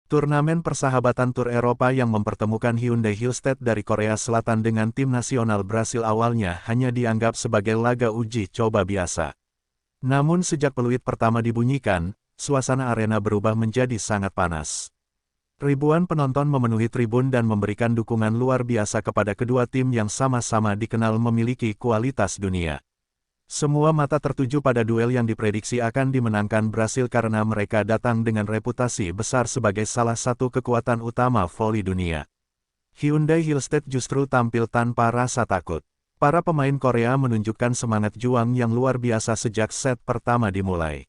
Turnamen persahabatan Tur Eropa yang mempertemukan Hyundai Hillstead dari Korea Selatan dengan tim nasional Brasil awalnya hanya dianggap sebagai laga uji coba biasa. Namun sejak peluit pertama dibunyikan, suasana arena berubah menjadi sangat panas. Ribuan penonton memenuhi tribun dan memberikan dukungan luar biasa kepada kedua tim yang sama-sama dikenal memiliki kualitas dunia. Semua mata tertuju pada duel yang diprediksi akan dimenangkan Brasil karena mereka datang dengan reputasi besar sebagai salah satu kekuatan utama voli dunia. Hyundai Hillstead justru tampil tanpa rasa takut. Para pemain Korea menunjukkan semangat juang yang luar biasa sejak set pertama dimulai.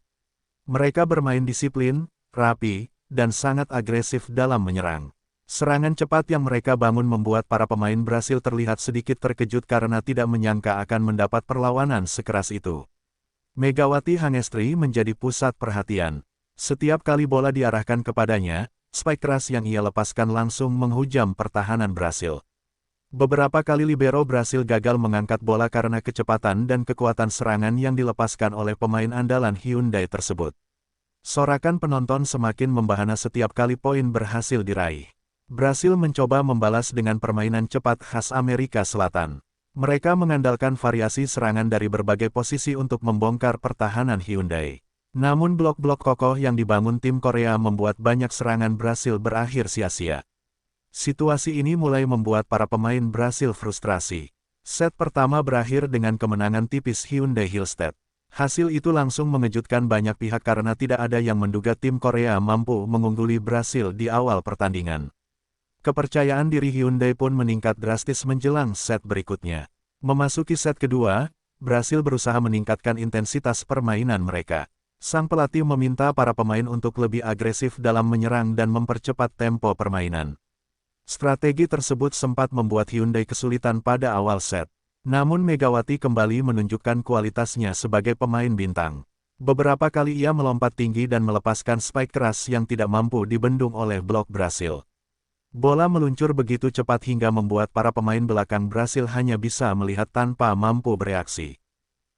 Mereka bermain disiplin, rapi, dan sangat agresif dalam menyerang. Serangan cepat yang mereka bangun membuat para pemain Brasil terlihat sedikit terkejut karena tidak menyangka akan mendapat perlawanan sekeras itu. Megawati Hangestri menjadi pusat perhatian. Setiap kali bola diarahkan kepadanya, spike keras yang ia lepaskan langsung menghujam pertahanan Brasil. Beberapa kali libero Brasil gagal mengangkat bola karena kecepatan dan kekuatan serangan yang dilepaskan oleh pemain andalan Hyundai tersebut. Sorakan penonton semakin membahana setiap kali poin berhasil diraih. Brasil mencoba membalas dengan permainan cepat khas Amerika Selatan. Mereka mengandalkan variasi serangan dari berbagai posisi untuk membongkar pertahanan Hyundai. Namun blok-blok kokoh yang dibangun tim Korea membuat banyak serangan Brasil berakhir sia-sia. Situasi ini mulai membuat para pemain Brasil frustrasi. Set pertama berakhir dengan kemenangan tipis Hyundai Hillstead. Hasil itu langsung mengejutkan banyak pihak karena tidak ada yang menduga tim Korea mampu mengungguli Brasil di awal pertandingan. Kepercayaan diri Hyundai pun meningkat drastis menjelang set berikutnya. Memasuki set kedua, Brasil berusaha meningkatkan intensitas permainan mereka. Sang pelatih meminta para pemain untuk lebih agresif dalam menyerang dan mempercepat tempo permainan. Strategi tersebut sempat membuat Hyundai kesulitan pada awal set. Namun Megawati kembali menunjukkan kualitasnya sebagai pemain bintang. Beberapa kali ia melompat tinggi dan melepaskan spike keras yang tidak mampu dibendung oleh blok Brasil. Bola meluncur begitu cepat hingga membuat para pemain belakang Brasil hanya bisa melihat tanpa mampu bereaksi.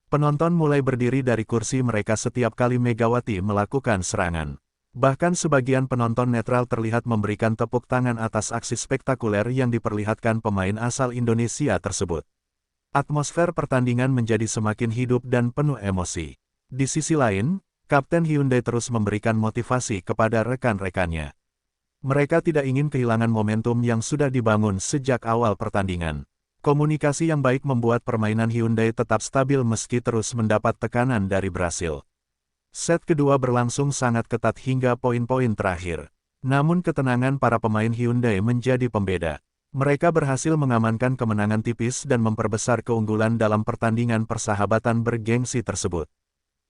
Penonton mulai berdiri dari kursi mereka setiap kali Megawati melakukan serangan. Bahkan sebagian penonton netral terlihat memberikan tepuk tangan atas aksi spektakuler yang diperlihatkan pemain asal Indonesia tersebut. Atmosfer pertandingan menjadi semakin hidup dan penuh emosi. Di sisi lain, Kapten Hyundai terus memberikan motivasi kepada rekan-rekannya. Mereka tidak ingin kehilangan momentum yang sudah dibangun sejak awal pertandingan. Komunikasi yang baik membuat permainan Hyundai tetap stabil meski terus mendapat tekanan dari Brasil. Set kedua berlangsung sangat ketat hingga poin-poin terakhir. Namun ketenangan para pemain Hyundai menjadi pembeda. Mereka berhasil mengamankan kemenangan tipis dan memperbesar keunggulan dalam pertandingan persahabatan bergengsi tersebut.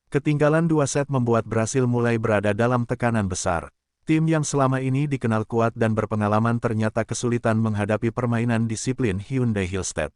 Ketinggalan 2 set membuat Brasil mulai berada dalam tekanan besar. Tim yang selama ini dikenal kuat dan berpengalaman ternyata kesulitan menghadapi permainan disiplin Hyundai Hillstead.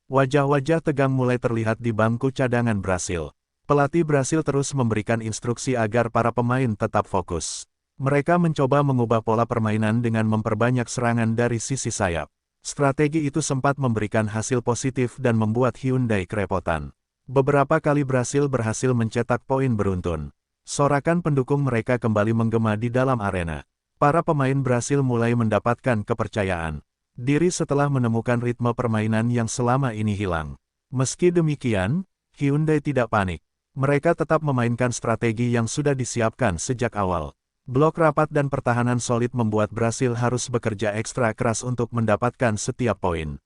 Wajah-wajah tegang mulai terlihat di bangku cadangan Brasil. Pelatih Brasil terus memberikan instruksi agar para pemain tetap fokus. Mereka mencoba mengubah pola permainan dengan memperbanyak serangan dari sisi sayap. Strategi itu sempat memberikan hasil positif dan membuat Hyundai kerepotan. Beberapa kali Brasil berhasil mencetak poin beruntun. Sorakan pendukung mereka kembali menggema di dalam arena. Para pemain Brasil mulai mendapatkan kepercayaan diri setelah menemukan ritme permainan yang selama ini hilang. Meski demikian, Hyundai tidak panik. Mereka tetap memainkan strategi yang sudah disiapkan sejak awal. Blok rapat dan pertahanan solid membuat Brasil harus bekerja ekstra keras untuk mendapatkan setiap poin.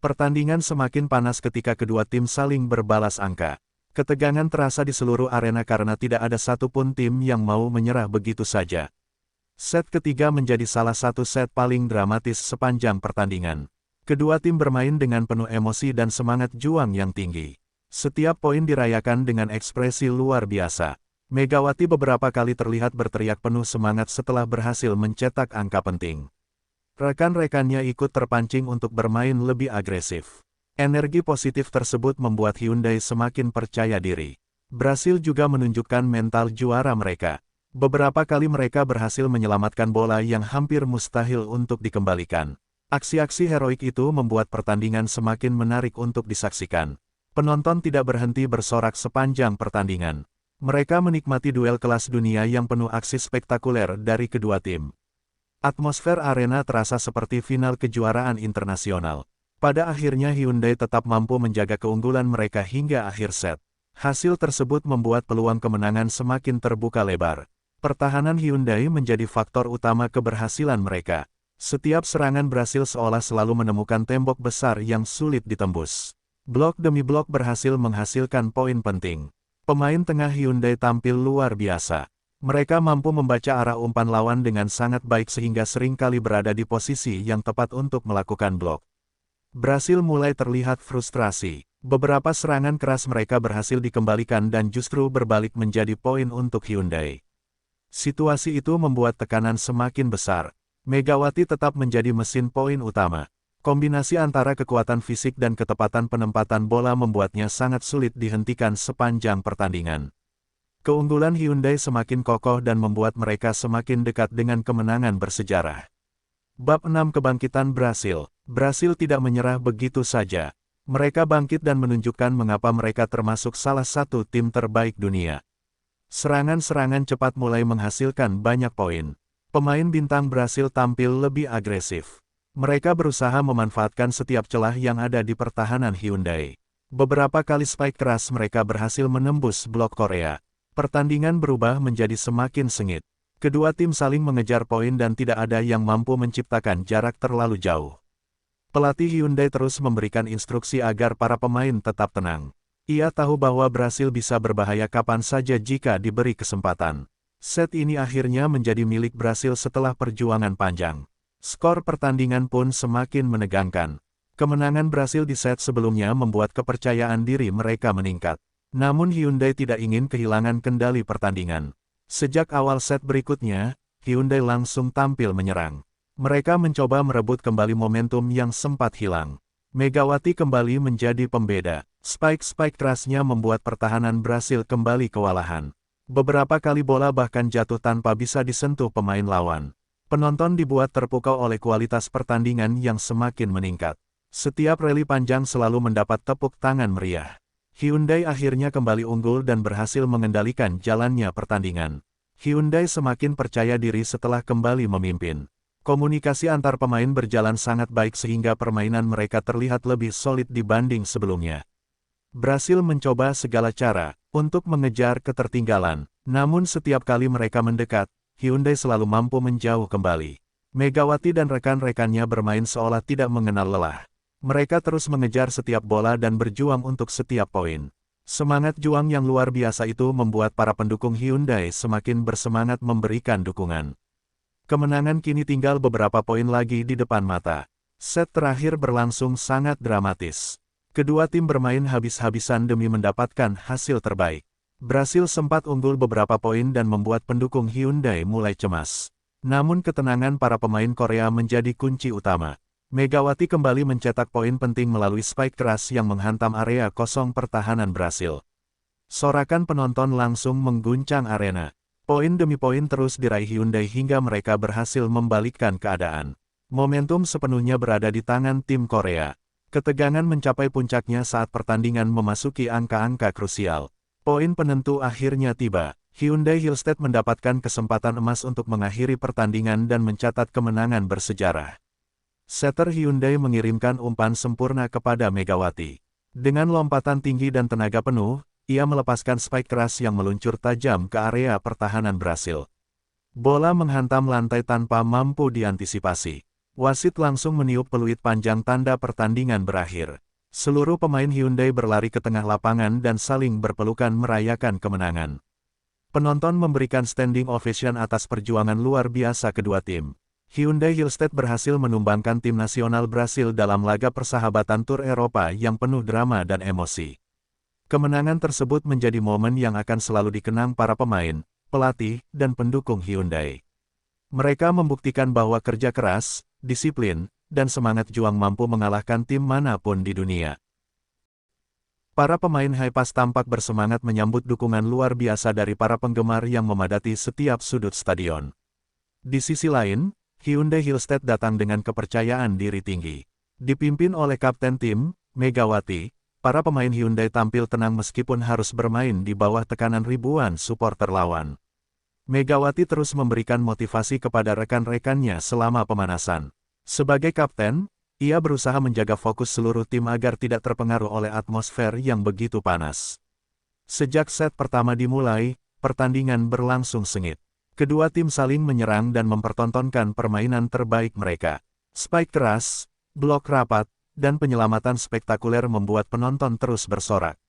Pertandingan semakin panas ketika kedua tim saling berbalas angka. Ketegangan terasa di seluruh arena karena tidak ada satupun tim yang mau menyerah begitu saja. Set ketiga menjadi salah satu set paling dramatis sepanjang pertandingan. Kedua tim bermain dengan penuh emosi dan semangat juang yang tinggi. Setiap poin dirayakan dengan ekspresi luar biasa. Megawati beberapa kali terlihat berteriak penuh semangat setelah berhasil mencetak angka penting. Rekan-rekannya ikut terpancing untuk bermain lebih agresif. Energi positif tersebut membuat Hyundai semakin percaya diri. Brasil juga menunjukkan mental juara mereka. Beberapa kali mereka berhasil menyelamatkan bola yang hampir mustahil untuk dikembalikan. Aksi-aksi heroik itu membuat pertandingan semakin menarik untuk disaksikan. Penonton tidak berhenti bersorak sepanjang pertandingan. Mereka menikmati duel kelas dunia yang penuh aksi spektakuler dari kedua tim. Atmosfer arena terasa seperti final kejuaraan internasional. Pada akhirnya Hyundai tetap mampu menjaga keunggulan mereka hingga akhir set. Hasil tersebut membuat peluang kemenangan semakin terbuka lebar. Pertahanan Hyundai menjadi faktor utama keberhasilan mereka. Setiap serangan Brasil seolah selalu menemukan tembok besar yang sulit ditembus. Blok demi blok berhasil menghasilkan poin penting. Pemain tengah Hyundai tampil luar biasa. Mereka mampu membaca arah umpan lawan dengan sangat baik sehingga seringkali berada di posisi yang tepat untuk melakukan blok. Brasil mulai terlihat frustrasi. Beberapa serangan keras mereka berhasil dikembalikan dan justru berbalik menjadi poin untuk Hyundai. Situasi itu membuat tekanan semakin besar. Megawati tetap menjadi mesin poin utama. Kombinasi antara kekuatan fisik dan ketepatan penempatan bola membuatnya sangat sulit dihentikan sepanjang pertandingan. Keunggulan Hyundai semakin kokoh dan membuat mereka semakin dekat dengan kemenangan bersejarah. Bab 6 Kebangkitan Brasil. Brasil tidak menyerah begitu saja. Mereka bangkit dan menunjukkan mengapa mereka termasuk salah satu tim terbaik dunia. Serangan-serangan cepat mulai menghasilkan banyak poin. Pemain bintang Brasil tampil lebih agresif. Mereka berusaha memanfaatkan setiap celah yang ada di pertahanan Hyundai. Beberapa kali spike keras mereka berhasil menembus blok Korea. Pertandingan berubah menjadi semakin sengit. Kedua tim saling mengejar poin dan tidak ada yang mampu menciptakan jarak terlalu jauh. Pelatih Hyundai terus memberikan instruksi agar para pemain tetap tenang. Ia tahu bahwa Brasil bisa berbahaya kapan saja jika diberi kesempatan. Set ini akhirnya menjadi milik Brasil setelah perjuangan panjang. Skor pertandingan pun semakin menegangkan. Kemenangan Brasil di set sebelumnya membuat kepercayaan diri mereka meningkat. Namun Hyundai tidak ingin kehilangan kendali pertandingan. Sejak awal set berikutnya, Hyundai langsung tampil menyerang. Mereka mencoba merebut kembali momentum yang sempat hilang. Megawati kembali menjadi pembeda. Spike-spike kerasnya membuat pertahanan Brasil kembali kewalahan. Beberapa kali bola bahkan jatuh tanpa bisa disentuh pemain lawan. Penonton dibuat terpukau oleh kualitas pertandingan yang semakin meningkat. Setiap rally panjang selalu mendapat tepuk tangan meriah. Hyundai akhirnya kembali unggul dan berhasil mengendalikan jalannya pertandingan. Hyundai semakin percaya diri setelah kembali memimpin. Komunikasi antar pemain berjalan sangat baik sehingga permainan mereka terlihat lebih solid dibanding sebelumnya. Brasil mencoba segala cara untuk mengejar ketertinggalan, namun setiap kali mereka mendekat, Hyundai selalu mampu menjauh kembali. Megawati dan rekan-rekannya bermain seolah tidak mengenal lelah. Mereka terus mengejar setiap bola dan berjuang untuk setiap poin. Semangat juang yang luar biasa itu membuat para pendukung Hyundai semakin bersemangat memberikan dukungan. Kemenangan kini tinggal beberapa poin lagi di depan mata. Set terakhir berlangsung sangat dramatis. Kedua tim bermain habis-habisan demi mendapatkan hasil terbaik. Brasil sempat unggul beberapa poin dan membuat pendukung Hyundai mulai cemas. Namun ketenangan para pemain Korea menjadi kunci utama. Megawati kembali mencetak poin penting melalui spike keras yang menghantam area kosong pertahanan Brasil. Sorakan penonton langsung mengguncang arena. Poin demi poin terus diraih Hyundai hingga mereka berhasil membalikkan keadaan. Momentum sepenuhnya berada di tangan tim Korea. Ketegangan mencapai puncaknya saat pertandingan memasuki angka-angka krusial. Poin penentu akhirnya tiba. Hyundai Hillstead mendapatkan kesempatan emas untuk mengakhiri pertandingan dan mencatat kemenangan bersejarah. Setter Hyundai mengirimkan umpan sempurna kepada Megawati. Dengan lompatan tinggi dan tenaga penuh, ia melepaskan spike keras yang meluncur tajam ke area pertahanan Brasil. Bola menghantam lantai tanpa mampu diantisipasi. Wasit langsung meniup peluit panjang tanda pertandingan berakhir. Seluruh pemain Hyundai berlari ke tengah lapangan dan saling berpelukan merayakan kemenangan. Penonton memberikan standing ovation atas perjuangan luar biasa kedua tim. Hyundai Hillstead berhasil menumbangkan tim nasional Brasil dalam laga persahabatan Tur Eropa yang penuh drama dan emosi. Kemenangan tersebut menjadi momen yang akan selalu dikenang para pemain, pelatih, dan pendukung Hyundai. Mereka membuktikan bahwa kerja keras, disiplin, dan semangat juang mampu mengalahkan tim manapun di dunia. Para pemain Hypas tampak bersemangat menyambut dukungan luar biasa dari para penggemar yang memadati setiap sudut stadion. Di sisi lain, Hyundai Hillstead datang dengan kepercayaan diri tinggi. Dipimpin oleh kapten tim, Megawati, para pemain Hyundai tampil tenang meskipun harus bermain di bawah tekanan ribuan supporter lawan. Megawati terus memberikan motivasi kepada rekan-rekannya selama pemanasan. Sebagai kapten, ia berusaha menjaga fokus seluruh tim agar tidak terpengaruh oleh atmosfer yang begitu panas. Sejak set pertama dimulai, pertandingan berlangsung sengit. Kedua tim saling menyerang dan mempertontonkan permainan terbaik mereka. Spike keras, blok rapat, dan penyelamatan spektakuler membuat penonton terus bersorak.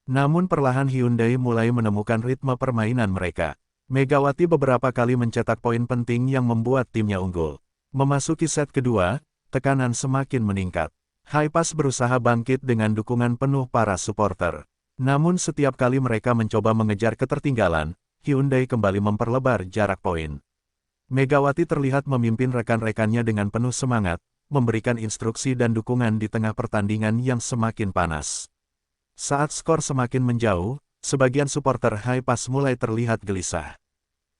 Namun perlahan Hyundai mulai menemukan ritme permainan mereka. Megawati beberapa kali mencetak poin penting yang membuat timnya unggul. Memasuki set kedua, tekanan semakin meningkat. Haipas berusaha bangkit dengan dukungan penuh para supporter. Namun setiap kali mereka mencoba mengejar ketertinggalan, Hyundai kembali memperlebar jarak poin. Megawati terlihat memimpin rekan-rekannya dengan penuh semangat, memberikan instruksi dan dukungan di tengah pertandingan yang semakin panas. Saat skor semakin menjauh, sebagian supporter Haipas mulai terlihat gelisah.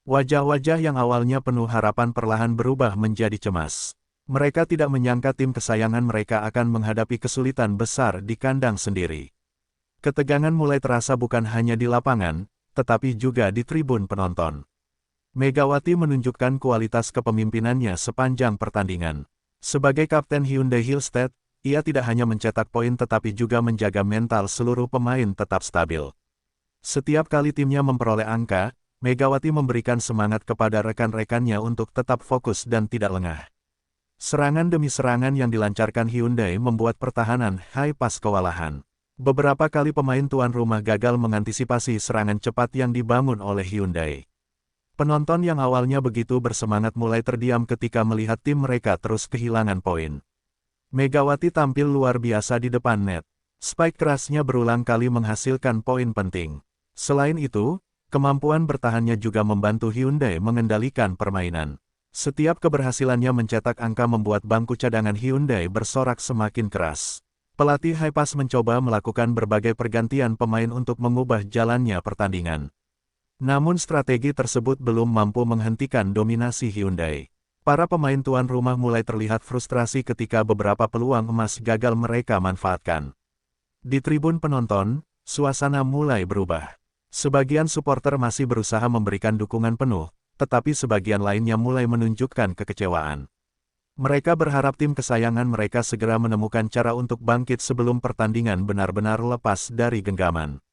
Wajah-wajah yang awalnya penuh harapan perlahan berubah menjadi cemas. Mereka tidak menyangka tim kesayangan mereka akan menghadapi kesulitan besar di kandang sendiri. Ketegangan mulai terasa bukan hanya di lapangan, tetapi juga di tribun penonton. Megawati menunjukkan kualitas kepemimpinannya sepanjang pertandingan. Sebagai kapten Hyundai Hillstead, ia tidak hanya mencetak poin tetapi juga menjaga mental seluruh pemain tetap stabil. Setiap kali timnya memperoleh angka, Megawati memberikan semangat kepada rekan-rekannya untuk tetap fokus dan tidak lengah. Serangan demi serangan yang dilancarkan Hyundai membuat pertahanan Haipas kewalahan. Beberapa kali pemain tuan rumah gagal mengantisipasi serangan cepat yang dibangun oleh Hyundai. Penonton yang awalnya begitu bersemangat mulai terdiam ketika melihat tim mereka terus kehilangan poin. Megawati tampil luar biasa di depan net. Spike kerasnya berulang kali menghasilkan poin penting. Selain itu, kemampuan bertahannya juga membantu Hyundai mengendalikan permainan. Setiap keberhasilannya mencetak angka membuat bangku cadangan Hyundai bersorak semakin keras. Pelatih Haipas mencoba melakukan berbagai pergantian pemain untuk mengubah jalannya pertandingan. Namun strategi tersebut belum mampu menghentikan dominasi Hyundai. Para pemain tuan rumah mulai terlihat frustrasi ketika beberapa peluang emas gagal mereka manfaatkan. Di tribun penonton, suasana mulai berubah. Sebagian supporter masih berusaha memberikan dukungan penuh, tetapi sebagian lainnya mulai menunjukkan kekecewaan. Mereka berharap tim kesayangan mereka segera menemukan cara untuk bangkit sebelum pertandingan benar-benar lepas dari genggaman.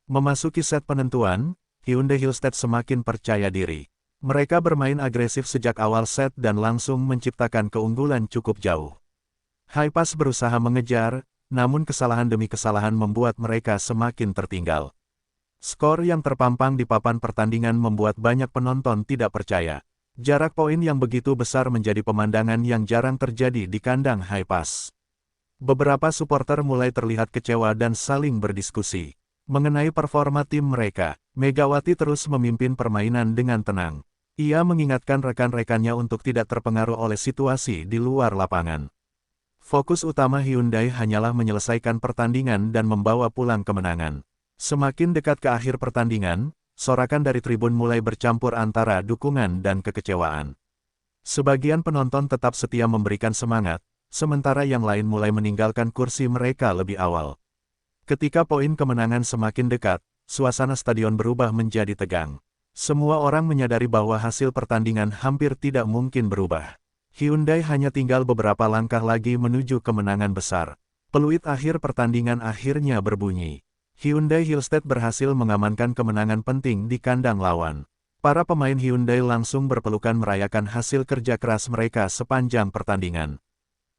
Memasuki set penentuan, Hyundai Hillstead semakin percaya diri. Mereka bermain agresif sejak awal set dan langsung menciptakan keunggulan cukup jauh. Haipas berusaha mengejar, namun kesalahan demi kesalahan membuat mereka semakin tertinggal. Skor yang terpampang di papan pertandingan membuat banyak penonton tidak percaya. Jarak poin yang begitu besar menjadi pemandangan yang jarang terjadi di kandang Haipas. Beberapa supporter mulai terlihat kecewa dan saling berdiskusi. Mengenai performa tim mereka, Megawati terus memimpin permainan dengan tenang. Ia mengingatkan rekan-rekannya untuk tidak terpengaruh oleh situasi di luar lapangan. Fokus utama Hyundai hanyalah menyelesaikan pertandingan dan membawa pulang kemenangan. Semakin dekat ke akhir pertandingan, sorakan dari tribun mulai bercampur antara dukungan dan kekecewaan. Sebagian penonton tetap setia memberikan semangat, sementara yang lain mulai meninggalkan kursi mereka lebih awal. Ketika poin kemenangan semakin dekat, suasana stadion berubah menjadi tegang. Semua orang menyadari bahwa hasil pertandingan hampir tidak mungkin berubah. Hyundai hanya tinggal beberapa langkah lagi menuju kemenangan besar. Peluit akhir pertandingan akhirnya berbunyi. Hyundai Hillstead berhasil mengamankan kemenangan penting di kandang lawan. Para pemain Hyundai langsung berpelukan merayakan hasil kerja keras mereka sepanjang pertandingan.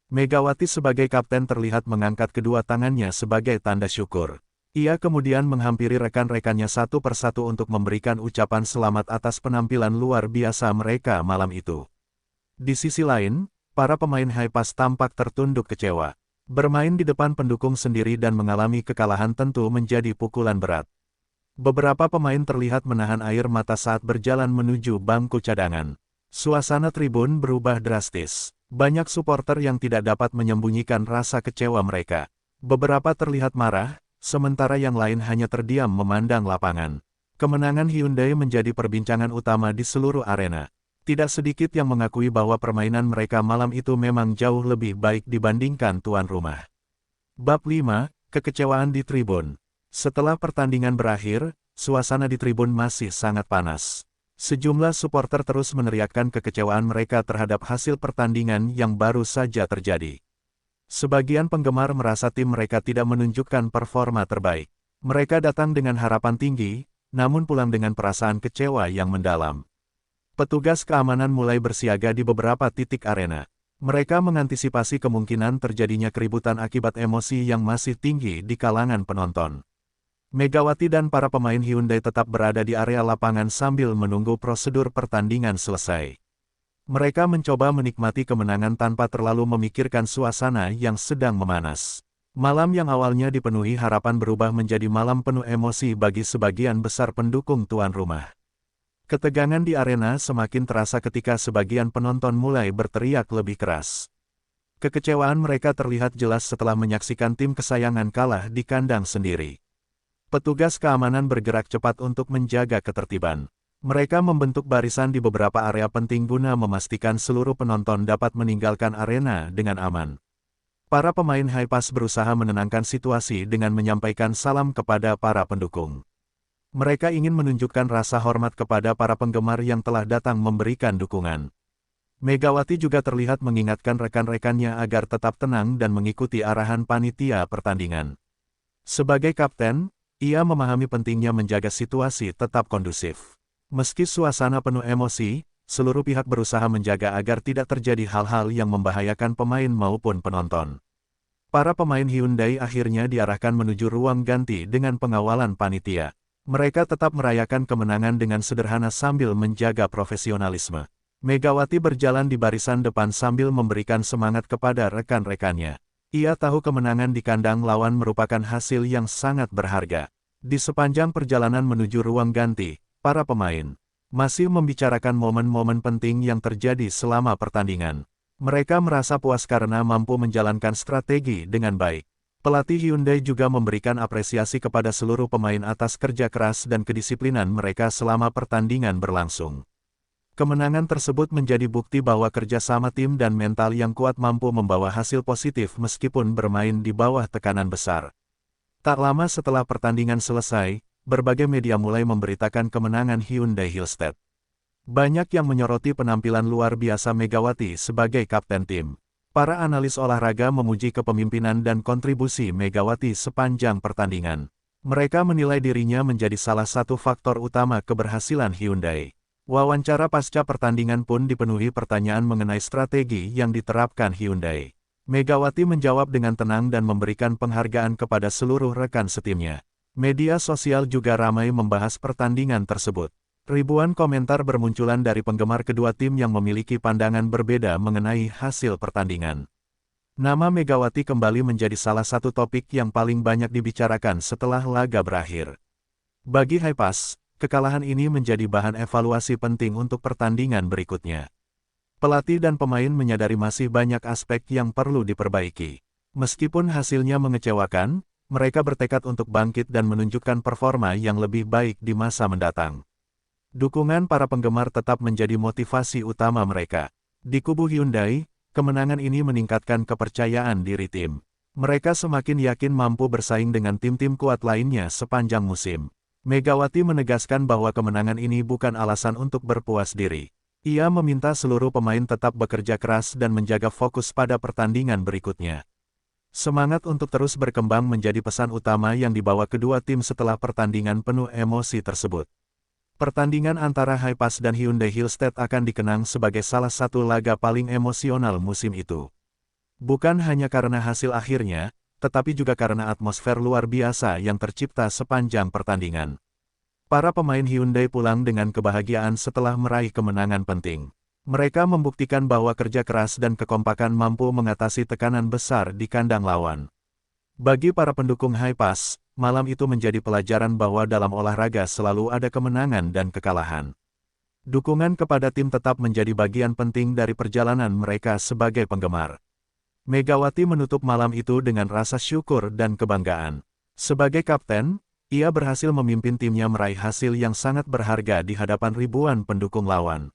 Megawati sebagai kapten terlihat mengangkat kedua tangannya sebagai tanda syukur. Ia kemudian menghampiri rekan-rekannya satu persatu untuk memberikan ucapan selamat atas penampilan luar biasa mereka malam itu. Di sisi lain, para pemain Haipas tampak tertunduk kecewa. Bermain di depan pendukung sendiri dan mengalami kekalahan tentu menjadi pukulan berat. Beberapa pemain terlihat menahan air mata saat berjalan menuju bangku cadangan. Suasana tribun berubah drastis. Banyak supporter yang tidak dapat menyembunyikan rasa kecewa mereka. Beberapa terlihat marah, sementara yang lain hanya terdiam memandang lapangan. Kemenangan Hyundai menjadi perbincangan utama di seluruh arena. Tidak sedikit yang mengakui bahwa permainan mereka malam itu memang jauh lebih baik dibandingkan tuan rumah. Bab 5, Kekecewaan di Tribun. Setelah pertandingan berakhir, suasana di tribun masih sangat panas. Sejumlah supporter terus meneriakkan kekecewaan mereka terhadap hasil pertandingan yang baru saja terjadi. Sebagian penggemar merasa tim mereka tidak menunjukkan performa terbaik. Mereka datang dengan harapan tinggi, namun pulang dengan perasaan kecewa yang mendalam. Petugas keamanan mulai bersiaga di beberapa titik arena. Mereka mengantisipasi kemungkinan terjadinya keributan akibat emosi yang masih tinggi di kalangan penonton. Megawati dan para pemain Hyundai tetap berada di area lapangan sambil menunggu prosedur pertandingan selesai. Mereka mencoba menikmati kemenangan tanpa terlalu memikirkan suasana yang sedang memanas. Malam yang awalnya dipenuhi harapan berubah menjadi malam penuh emosi bagi sebagian besar pendukung tuan rumah. Ketegangan di arena semakin terasa ketika sebagian penonton mulai berteriak lebih keras. Kekecewaan mereka terlihat jelas setelah menyaksikan tim kesayangan kalah di kandang sendiri. Petugas keamanan bergerak cepat untuk menjaga ketertiban. Mereka membentuk barisan di beberapa area penting guna memastikan seluruh penonton dapat meninggalkan arena dengan aman. Para pemain Haipas berusaha menenangkan situasi dengan menyampaikan salam kepada para pendukung. Mereka ingin menunjukkan rasa hormat kepada para penggemar yang telah datang memberikan dukungan. Megawati juga terlihat mengingatkan rekan-rekannya agar tetap tenang dan mengikuti arahan panitia pertandingan. Sebagai kapten, ia memahami pentingnya menjaga situasi tetap kondusif. Meski suasana penuh emosi, seluruh pihak berusaha menjaga agar tidak terjadi hal-hal yang membahayakan pemain maupun penonton. Para pemain Hyundai akhirnya diarahkan menuju ruang ganti dengan pengawalan panitia. Mereka tetap merayakan kemenangan dengan sederhana sambil menjaga profesionalisme. Megawati berjalan di barisan depan sambil memberikan semangat kepada rekan-rekannya. Ia tahu kemenangan di kandang lawan merupakan hasil yang sangat berharga. Di sepanjang perjalanan menuju ruang ganti, para pemain masih membicarakan momen-momen penting yang terjadi selama pertandingan. Mereka merasa puas karena mampu menjalankan strategi dengan baik. Pelatih Hyundai juga memberikan apresiasi kepada seluruh pemain atas kerja keras dan kedisiplinan mereka selama pertandingan berlangsung. Kemenangan tersebut menjadi bukti bahwa kerjasama tim dan mental yang kuat mampu membawa hasil positif meskipun bermain di bawah tekanan besar. Tak lama setelah pertandingan selesai, berbagai media mulai memberitakan kemenangan Hyundai Hillstead. Banyak yang menyoroti penampilan luar biasa Megawati sebagai kapten tim. Para analis olahraga memuji kepemimpinan dan kontribusi Megawati sepanjang pertandingan. Mereka menilai dirinya menjadi salah satu faktor utama keberhasilan Hyundai. Wawancara pasca pertandingan pun dipenuhi pertanyaan mengenai strategi yang diterapkan Hyundai. Megawati menjawab dengan tenang dan memberikan penghargaan kepada seluruh rekan setimnya. Media sosial juga ramai membahas pertandingan tersebut. Ribuan komentar bermunculan dari penggemar kedua tim yang memiliki pandangan berbeda mengenai hasil pertandingan. Nama Megawati kembali menjadi salah satu topik yang paling banyak dibicarakan setelah laga berakhir. Bagi Haipas, kekalahan ini menjadi bahan evaluasi penting untuk pertandingan berikutnya. Pelatih dan pemain menyadari masih banyak aspek yang perlu diperbaiki. Meskipun hasilnya mengecewakan, mereka bertekad untuk bangkit dan menunjukkan performa yang lebih baik di masa mendatang. Dukungan para penggemar tetap menjadi motivasi utama mereka. Di kubu Hyundai, kemenangan ini meningkatkan kepercayaan diri tim. Mereka semakin yakin mampu bersaing dengan tim-tim kuat lainnya sepanjang musim. Megawati menegaskan bahwa kemenangan ini bukan alasan untuk berpuas diri. Ia meminta seluruh pemain tetap bekerja keras dan menjaga fokus pada pertandingan berikutnya. Semangat untuk terus berkembang menjadi pesan utama yang dibawa kedua tim setelah pertandingan penuh emosi tersebut. Pertandingan antara Haipas dan Hyundai Hillstead akan dikenang sebagai salah satu laga paling emosional musim itu. Bukan hanya karena hasil akhirnya, tetapi juga karena atmosfer luar biasa yang tercipta sepanjang pertandingan. Para pemain Hyundai pulang dengan kebahagiaan setelah meraih kemenangan penting. Mereka membuktikan bahwa kerja keras dan kekompakan mampu mengatasi tekanan besar di kandang lawan. Bagi para pendukung Haipas, malam itu menjadi pelajaran bahwa dalam olahraga selalu ada kemenangan dan kekalahan. Dukungan kepada tim tetap menjadi bagian penting dari perjalanan mereka sebagai penggemar. Megawati menutup malam itu dengan rasa syukur dan kebanggaan. Sebagai kapten, ia berhasil memimpin timnya meraih hasil yang sangat berharga di hadapan ribuan pendukung lawan.